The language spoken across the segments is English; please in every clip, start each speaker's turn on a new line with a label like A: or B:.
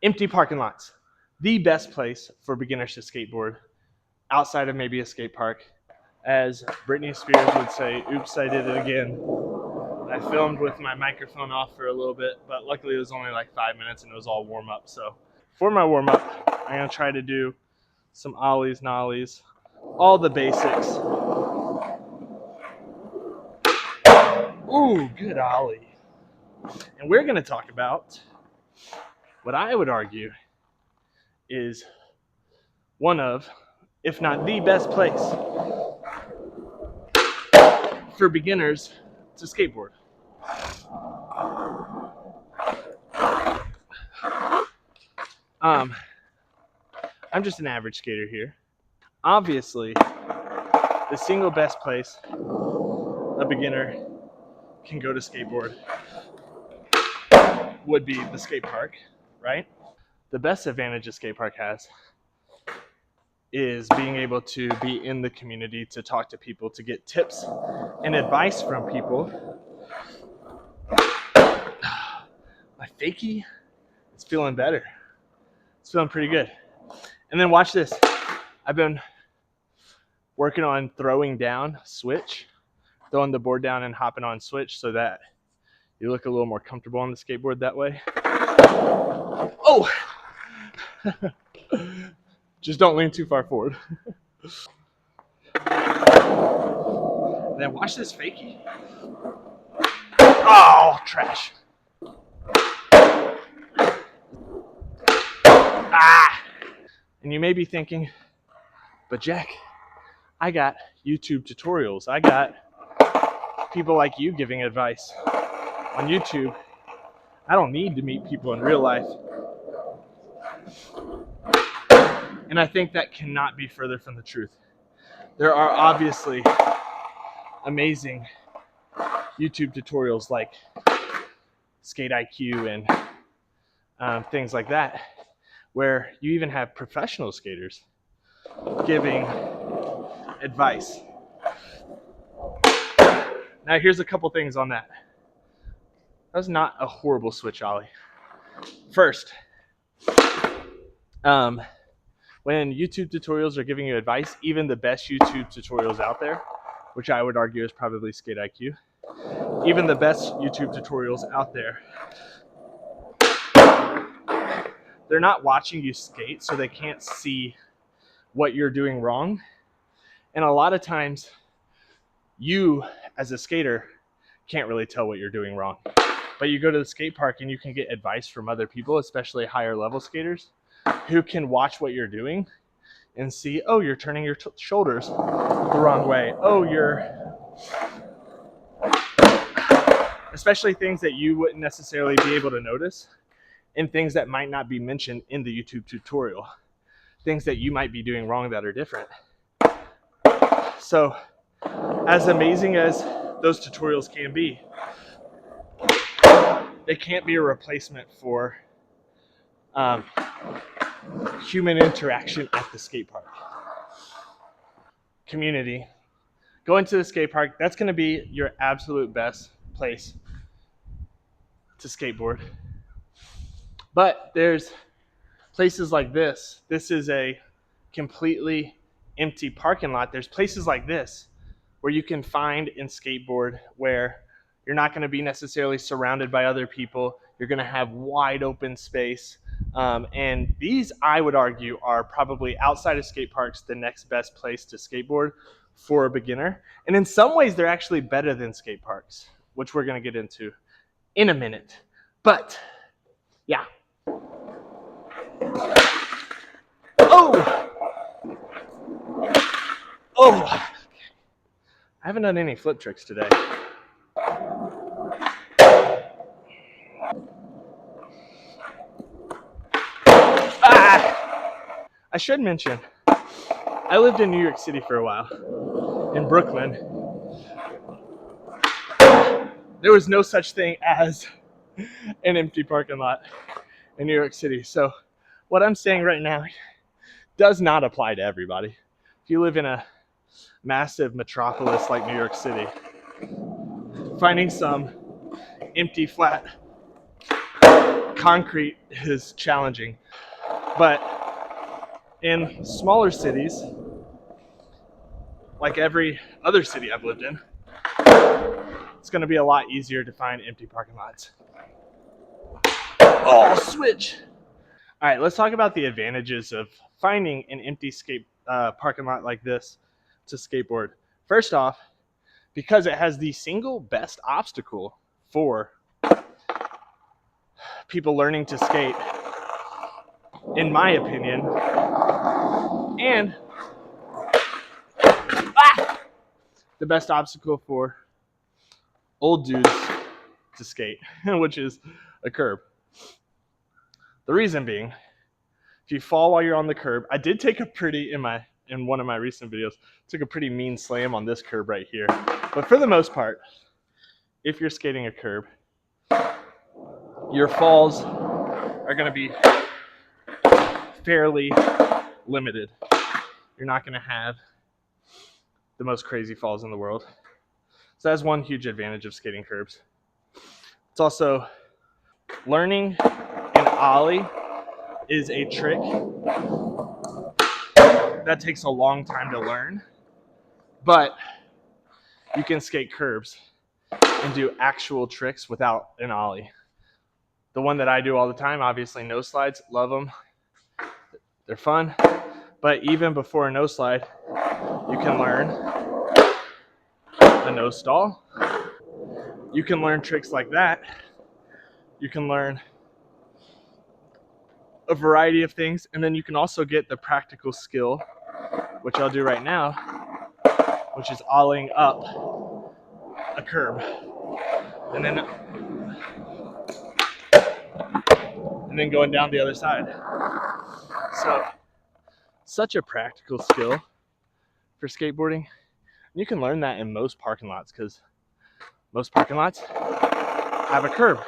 A: Empty parking lots. The best place for beginners to skateboard outside of maybe a skate park. As Britney Spears would say, oops, I did it again. I filmed with my microphone off for a little bit, but luckily it was only like 5 minutes and it was all warm up. So for my warm up, I'm gonna try to do some ollies, nollies, all the basics. Ooh, good ollie. And we're gonna talk about what I would argue is one of, if not the best place for beginners to skateboard. I'm just an average skater here. Obviously, the single best place a beginner can go to skateboard would be the skate park, right? The best advantage a skate park has is being able to be in the community, to talk to people, to get tips and advice from people. My fakie is feeling better. It's feeling pretty good. And then watch this. I've been working on throwing down switch, throwing the board down and hopping on switch so that you look a little more comfortable on the skateboard that way. Oh! Just don't lean too far forward. And then watch this fakie. Oh, trash. Ah! And you may be thinking, but Jack, I got YouTube tutorials. I got people like you giving advice on YouTube. I don't need to meet people in real life. And I think that cannot be further from the truth. There are obviously amazing YouTube tutorials like Skate IQ and things like that, where you even have professional skaters giving advice. Now here's a couple things on that. That was not a horrible switch ollie. First, when YouTube tutorials are giving you advice, even the best YouTube tutorials out there, which I would argue is probably Skate IQ, even the best YouTube tutorials out there, they're not watching you skate, so they can't see what you're doing wrong. And a lot of times, you as a skater can't really tell what you're doing wrong. But you go to the skate park and you can get advice from other people, especially higher level skaters, who can watch what you're doing and see, oh, you're turning your shoulders the wrong way. Oh, especially things that you wouldn't necessarily be able to notice, and things that might not be mentioned in the YouTube tutorial, things that you might be doing wrong that are different. So as amazing as those tutorials can be, they can't be a replacement for human interaction at the skate park. Community. Going to the skate park, that's going to be your absolute best place to skateboard. But there's places like this. This is a completely empty parking lot. There's places like this where you can find and skateboard where you're not going to be necessarily surrounded by other people. You're going to have wide open space. And these, I would argue, are probably outside of skate parks the next best place to skateboard for a beginner. And in some ways, they're actually better than skate parks, which we're going to get into in a minute. But, yeah. Oh! Oh! I haven't done any flip tricks today. I should mention, I lived in New York City for a while, in Brooklyn. There was no such thing as an empty parking lot in New York City. So what I'm saying right now does not apply to everybody. If you live in a massive metropolis like New York City, finding some empty, flat concrete is challenging. But in smaller cities, like every other city I've lived in, it's going to be a lot easier to find empty parking lots. Oh, switch. All right, let's talk about the advantages of finding an empty parking lot like this to skateboard. First off, because it has the single best obstacle for people learning to skate, in my opinion, and the best obstacle for old dudes to skate, which is a curb. The reason being, if you fall while you're on the curb, I did take a pretty, in one of my recent videos, took a pretty mean slam on this curb right here. But for the most part, if you're skating a curb, your falls are going to be fairly limited. You're not going to have the most crazy falls in the world. So that's one huge advantage of skating curbs. It's also learning an ollie is a trick that takes a long time to learn, but you can skate curbs and do actual tricks without an ollie. The one that I do all the time, obviously no slides, love them. They're fun, but even before a no slide, you can learn a no stall. You can learn tricks like that. You can learn a variety of things, and then you can also get the practical skill, which I'll do right now, which is ollieing up a curb, and then going down the other side. So, such a practical skill for skateboarding. You can learn that in most parking lots because most parking lots have a curb.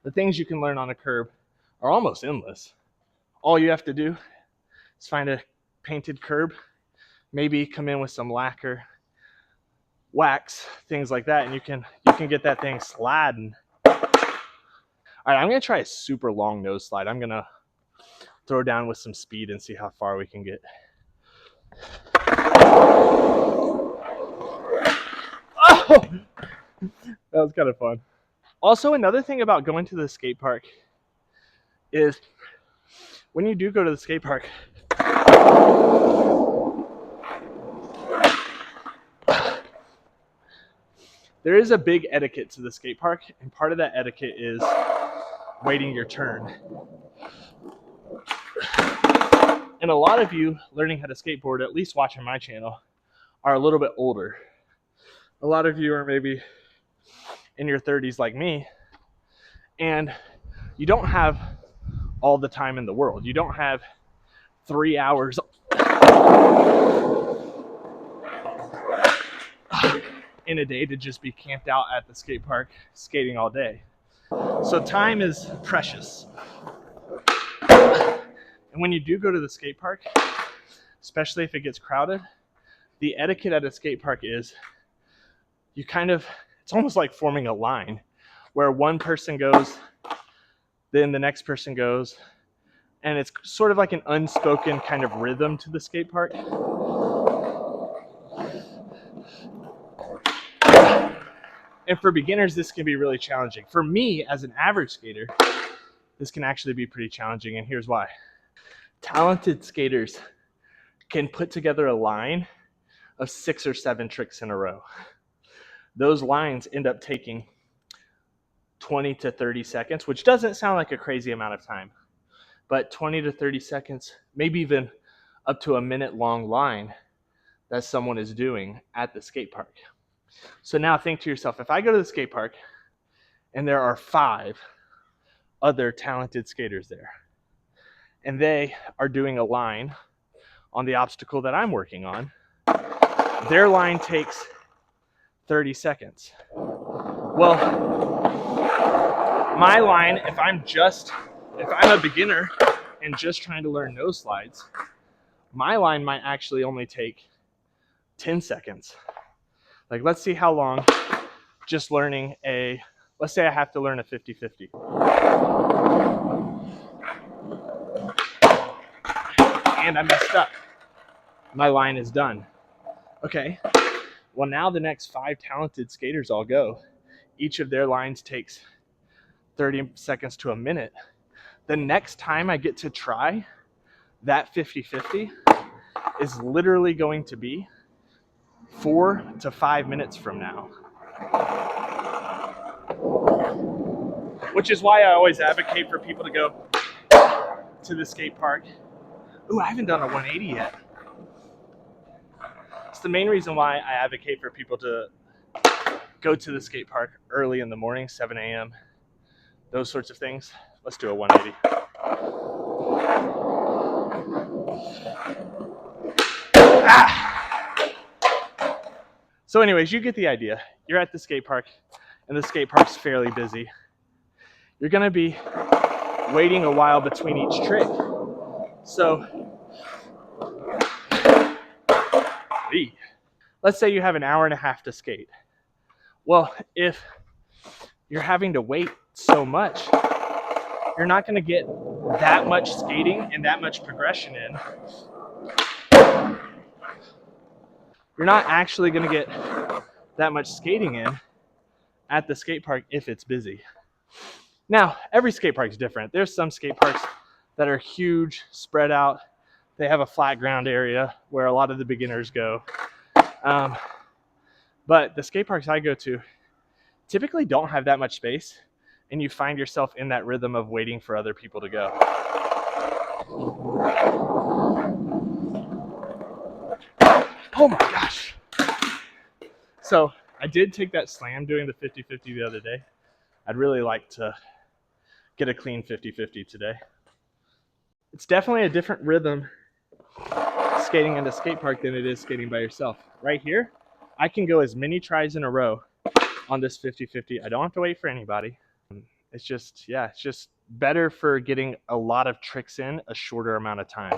A: The things you can learn on a curb are almost endless. All you have to do is find a painted curb, maybe come in with some lacquer, wax, things like that, and you can get that thing sliding. All right, I'm gonna try a super long nose slide. I'm gonna throw down with some speed and see how far we can get. Oh, that was kind of fun. Also, another thing about going to the skate park is when you do go to the skate park, there is a big etiquette to the skate park, and part of that etiquette is waiting your turn. And a lot of you learning how to skateboard, at least watching my channel, are a little bit older. A lot of you are maybe in your 30s like me, and you don't have all the time in the world. You don't have 3 hours in a day to just be camped out at the skate park skating all day. So time is precious. And when you do go to the skate park, especially if it gets crowded, the etiquette at a skate park is you it's almost like forming a line where one person goes, then the next person goes, and it's sort of like an unspoken kind of rhythm to the skate park. And for beginners, this can be really challenging. For me, as an average skater, this can actually be pretty challenging, and here's why. Talented skaters can put together a line of 6 or 7 tricks in a row. Those lines end up taking 20 to 30 seconds, which doesn't sound like a crazy amount of time, but 20 to 30 seconds, maybe even up to a minute-long line that someone is doing at the skate park. So now think to yourself, if I go to the skate park and there are 5 other talented skaters there, and they are doing a line on the obstacle that I'm working on, their line takes 30 seconds. Well, my line, if I'm a beginner and just trying to learn nose slides, my line might actually only take 10 seconds. Like, let's see how long just learning let's say I have to learn a 50-50. And I messed up. My line is done. Okay, well now the next 5 talented skaters all go. Each of their lines takes 30 seconds to a minute. The next time I get to try that 50-50 is literally going to be 4 to 5 minutes from now. Which is why I always advocate for people to go to the skate park. Ooh, I haven't done a 180 yet. It's the main reason why I advocate for people to go to the skate park early in the morning, 7 a.m., those sorts of things. Let's do a 180. So anyways, you get the idea. You're at the skate park, and the skate park's fairly busy. You're going to be waiting a while between each trick. So let's say you have an hour and a half to skate. Well, if you're having to wait so much, you're not going to get that much skating and that much progression in. You're not actually going to get that much skating in at the skate park if it's busy. Now, every skate park is different. There's some skate parks that are huge, spread out. They have a flat ground area where a lot of the beginners go. But the skate parks I go to typically don't have that much space, and you find yourself in that rhythm of waiting for other people to go. Oh my gosh. So I did take that slam doing the 50-50 the other day. I'd really like to get a clean 50-50 today. It's definitely a different rhythm skating in a skate park than it is skating by yourself. Right here, I can go as many tries in a row on this 50-50. I don't have to wait for anybody. It's just better for getting a lot of tricks in a shorter amount of time.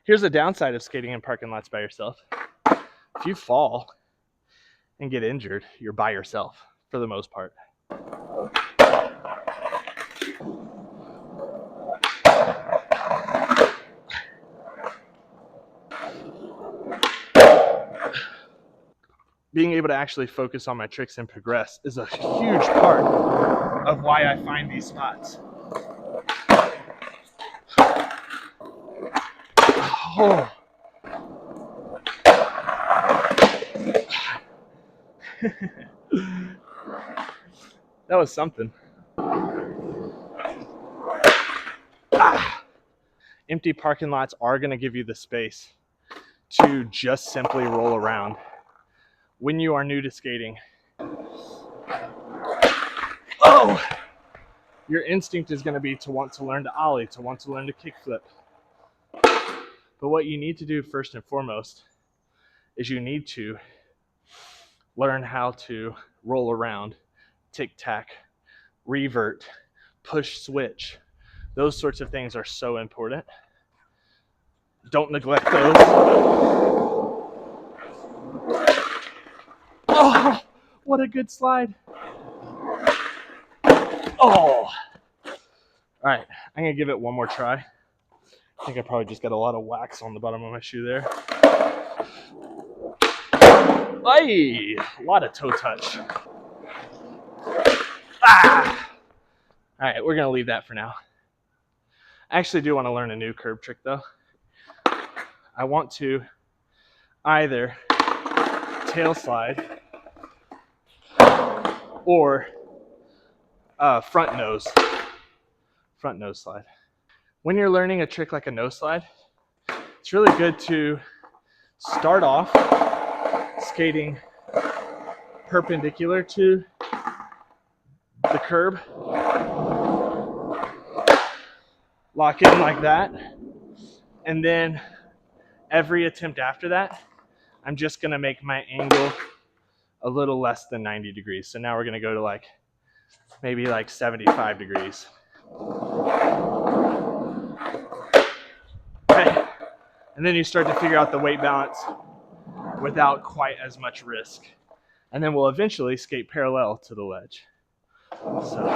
A: Here's the downside of skating in parking lots by yourself. If you fall and get injured, you're by yourself for the most part. Being able to actually focus on my tricks and progress is a huge part of why I find these spots. Oh. That was something. Empty parking lots are going to give you the space to just simply roll around. When you are new to skating, your instinct is going to be to want to learn to ollie, to want to learn to kickflip. But what you need to do first and foremost is you need to learn how to roll around, tic-tac, revert, push switch. Those sorts of things are so important. Don't neglect those. Oh, what a good slide. Oh. All right, I'm gonna give it one more try. I think I probably just got a lot of wax on the bottom of my shoe there. Ay, a lot of toe touch. All right, we're gonna leave that for now. I actually do want to learn a new curb trick though. I want to either tail slide or front nose slide. When you're learning a trick like a nose slide, it's really good to start off skating perpendicular to the curb. Lock in like that. And then every attempt after that, I'm just gonna make my angle a little less than 90 degrees. So now we're gonna go to maybe 75 degrees. Okay. And then you start to figure out the weight balance without quite as much risk. And then we'll eventually skate parallel to the ledge. So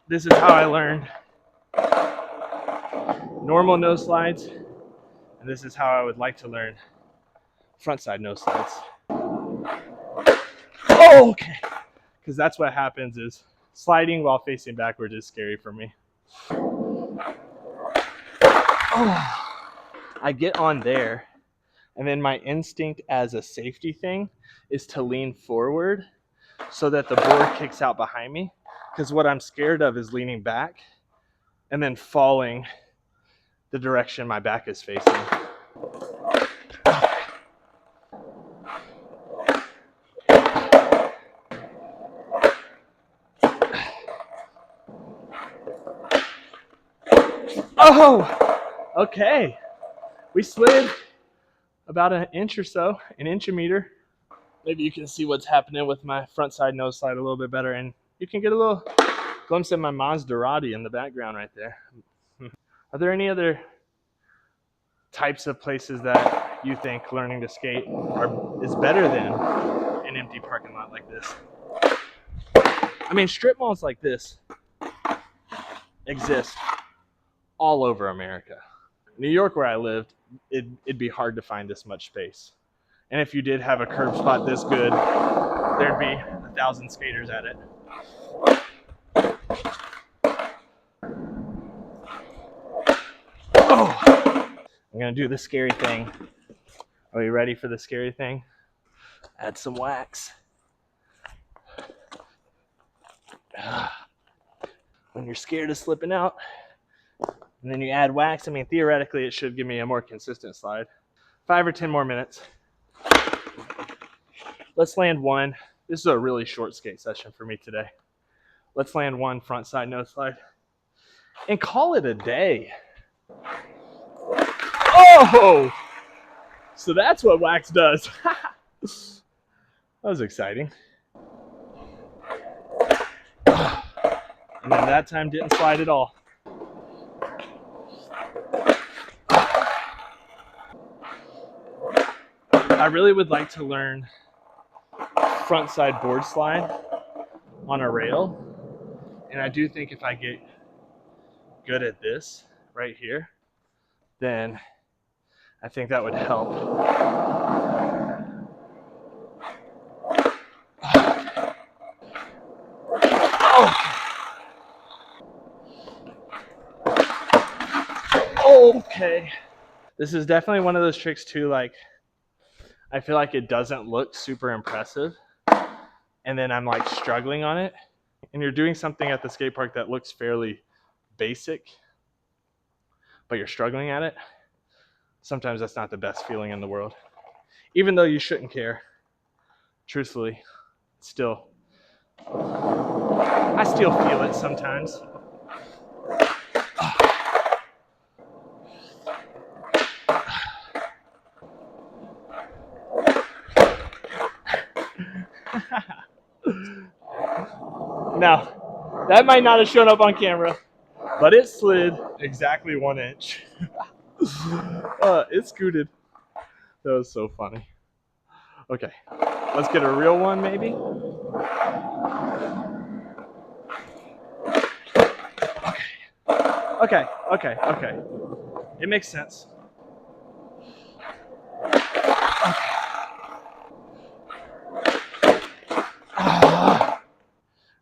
A: this is how I learned normal no slides, and this is how I would like to learn frontside no slides. Oh, okay. Because that's what happens is sliding while facing backwards is scary for me. Oh. I get on there, and then my instinct as a safety thing is to lean forward so that the board kicks out behind me. Because what I'm scared of is leaning back and then falling the direction my back is facing. Oh, okay. We slid about an inch or so, an inch a meter. Maybe you can see what's happening with my front side nose slide a little bit better, and you can get a little glimpse of my Maserati in the background right there. Are there any other types of places that you think learning to skate is better than an empty parking lot like this? I mean, strip malls like this exist all over America. New York, where I lived, it'd be hard to find this much space. And if you did have a curb spot this good, there'd be 1,000 skaters at it. Oh, I'm gonna do the scary thing. Are you ready for the scary thing? Add some wax. When you're scared of slipping out, and then you add wax, I mean, theoretically, it should give me a more consistent slide. 5 or 10 more minutes. Let's land one. This is a really short skate session for me today. Let's land one front side no slide and call it a day. Oh! So that's what wax does. That was exciting. And then that time didn't slide at all. I really would like to learn front side board slide on a rail. And I do think if I get good at this right here, then I think that would help. Oh. Okay. This is definitely one of those tricks too, like, I feel like it doesn't look super impressive, and then I'm like struggling on it. And you're doing something at the skate park that looks fairly basic, but you're struggling at it. Sometimes that's not the best feeling in the world. Even though you shouldn't care, truthfully, still, I still feel it sometimes. Now, that might not have shown up on camera, but it slid exactly 1 inch. It scooted. That was so funny. Okay, let's get a real one maybe. Okay. It makes sense.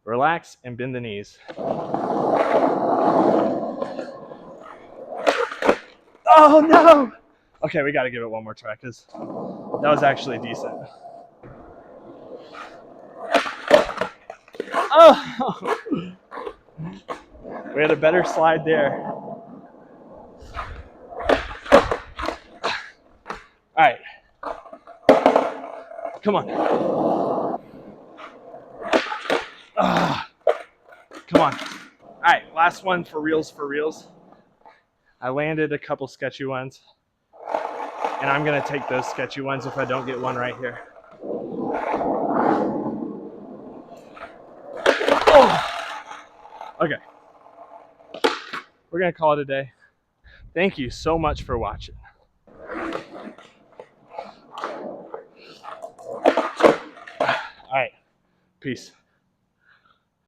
A: Relax and bend the knees. Oh no! Okay, we gotta give it one more try because that was actually decent. Oh! We had a better slide there. All right. Come on. Come on. All right, last one for reals, for reals. I landed a couple sketchy ones, and I'm gonna take those sketchy ones if I don't get one right here. Oh. Okay, we're gonna call it a day. Thank you so much for watching. All right, peace.